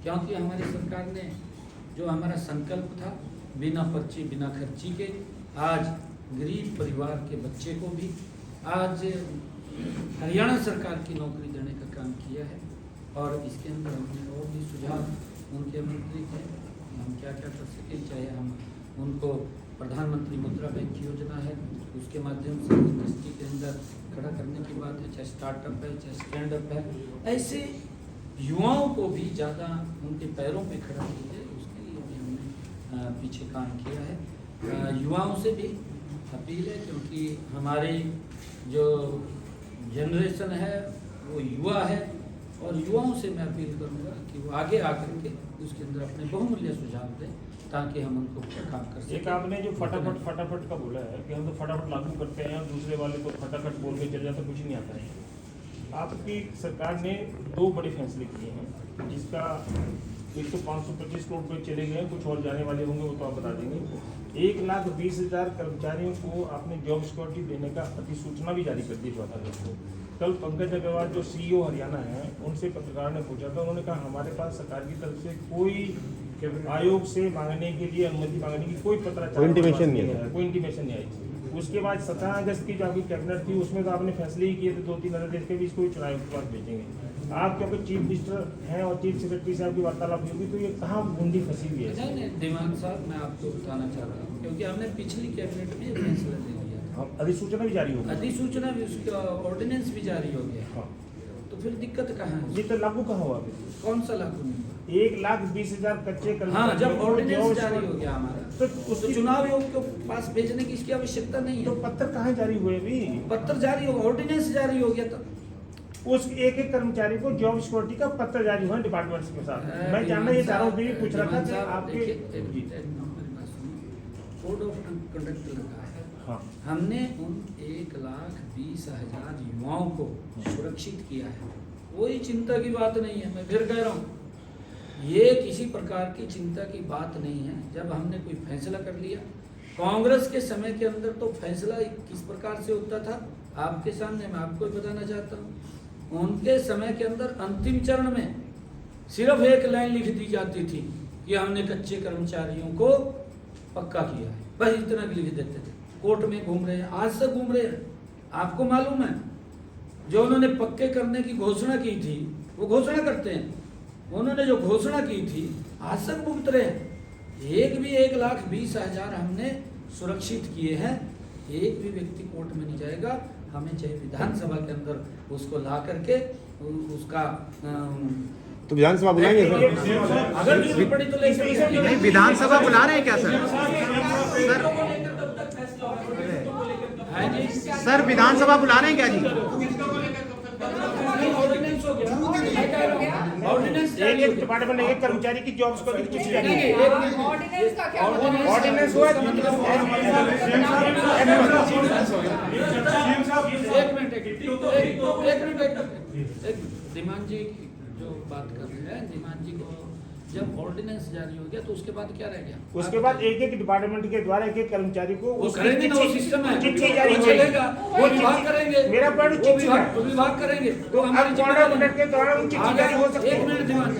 क्योंकि हमारी सरकार ने जो हमारा संकल्प था बिना पर्ची बिना खर्ची के आज गरीब परिवार के बच्चे को भी आज हरियाणा सरकार की नौकरी देने का काम किया है। और इसके अंदर हमने और भी सुझाव उनके आमंत्रित हैं कि हम क्या क्या कर सकें, चाहे हम उनको प्रधानमंत्री मुद्रा बैंक की योजना है उसके माध्यम से इंडस्ट्री के अंदर खड़ा करने की बात है, चाहे स्टार्टअप है चाहे स्टैंड अप है, ऐसे युवाओं को भी ज़्यादा उनके पैरों पे खड़ा कीजिए, उसके लिए भी हमने पीछे काम किया है। युवाओं से भी अपील है क्योंकि हमारी जो जनरेशन है वो युवा है और युवाओं से मैं अपील करूंगा कि वो आगे आकर के उसके अंदर अपने बहुमूल्य सुझाव दें ताकि हम उनको काम कर सकें। एक आपने जो फटाफट का बोला है कि हम तो फटाफट लागू करते हैं और दूसरे वाले को फटाफट बोल के चल जाता, कुछ नहीं आता है। आपकी सरकार ने 2 बड़े फैसले किए हैं जिसका एक तो 525 करोड़ रुपये चले गए, कुछ और जाने वाले होंगे वो तो आप बता देंगे। 1,20,000 कर्मचारियों को आपने जॉब सिक्योरिटी देने का अधिसूचना भी जारी कर दी 14 अगस्त को। कल पंकज अग्रवाल जो CEO हरियाणा है उनसे पत्रकार ने पूछा था, उन्होंने कहा हमारे पास सरकार की तरफ से कोई आयोग से मांगने के लिए अनुमति मांगने की कोई पत्राचार कोई इंटीमेशन नहीं आई। उसके बाद 17 अगस्त की जो आपकी कैबिनेट थी उसमें तो आपने फैसले ही किए थे 2-3 अलग देश के भी इसको चुनाव के बाद भेजेंगे। आप क्योंकि चीफ मिनिस्टर हैं और चीफ सेक्रेटरी से आपकी वार्तालाप होगी तो ये कहाँ बूंदी फंसी हुई है? नहीं दिमाग साहब मैं आपको बताना चाह रहा हूँ क्योंकि हमने पिछली कैबिनेट में फैसला ले लिया था, अधिसूचना भी जारी हो गई, अधिसूचना भी उसका ऑर्डिनेंस भी जारी हो गया। हाँ। तो फिर दिक्कत कहाँ है? ये तो लागू कहाँ हुआ? कौन सा लागू नहीं हुआ? 1,20,000 कच्चे हाँ, जब ऑर्डिनेंस जारी हो गया हमारा तो उसको चुनाव आयोग के पास भेजने की इसकी आवश्यकता नहीं है। तो पत्र कहाँ जारी हुए? अभी पत्र जारी होगा, ऑर्डिनेंस जारी हो गया था। उस एक कर्मचारी को जॉब सिक्योरिटी का पत्र जारी हुआ डिपार्टमेंट के साथ। मैं जानना ये चाह रहा हूँ, पूछ रहा था कि आपके कोड ऑफ कंडक्ट लगा है। हाँ। हमने उन 1,20,000 युवाओं को सुरक्षित किया है, कोई चिंता की बात नहीं है। मैं फिर कह रहा हूँ ये किसी प्रकार की चिंता की बात नहीं है। जब हमने कोई फैसला कर लिया, कांग्रेस के समय के अंदर तो फैसला किस प्रकार से होता था आपके सामने मैं आपको बताना चाहता हूँ। उनके समय के अंदर अंतिम चरण में सिर्फ एक लाइन लिख दी जाती थी कि हमने कच्चे कर्मचारियों को पक्का किया है, बस इतना लिख देते थे। कोर्ट में घूम रहे हैं, आज से घूम रहे हैं। आपको मालूम है जो उन्होंने पक्के करने की घोषणा की थी वो घोषणा करते हैं, उन्होंने जो घोषणा की थी आज तक भुगत रहे हैं। एक भी 1,20,000 हमने सुरक्षित किए हैं, एक भी व्यक्ति कोर्ट में नहीं जाएगा। हमें चाहे विधानसभा के अंदर उसको ला करके उसका तो विधानसभा बुलाएंगे सर? अगर जरूरत पड़ी तो ले सकते हैं। नहीं, विधानसभा बुला रहे हैं क्या सर? सर विधानसभा बुला रहे हैं क्या जी? एक डिपार्टमेंट एक कर्मचारी की जॉब्स को चिट्ठी जारी है। ऑर्डिनेंस का क्या मतलब? ऑर्डिनेंस हुआ धीमान जी जो बात कर रहे हैं, धीमान जी को जब ऑर्डिनेंस जारी हो गया तो उसके बाद क्या रह गया? उसके बाद एक डिपार्टमेंट के द्वारा एक कर्मचारी को वो करेंगे ना, वो सिस्टम है, चिट्ठी जारी चलेगा, वो विभाग करेंगे। मेरा पॉइंट चिट्ठी है, विभाग करेंगे तो हमारी गवर्नमेंट के द्वारा चिट्ठी जारी हो सकती है। एक मिनट धीमान,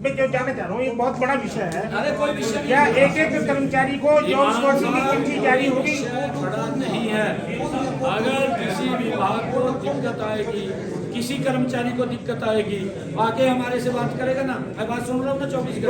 मैं जो जानना चाह रहा हूँ ये बहुत बड़ा विषय है। अरे कोई विषय नहीं, क्या एक कर्मचारी को जॉब सिक्योरिटी की चिट्ठी जारी होगी? बड़ा नहीं है। अगर किसी विभाग को दिक्कत आएगी, किसी कर्मचारी को दिक्कत आएगी, आके हमारे से बात करेगा ना। मैं बात सुन रहा हूँ ना 24 घंटे।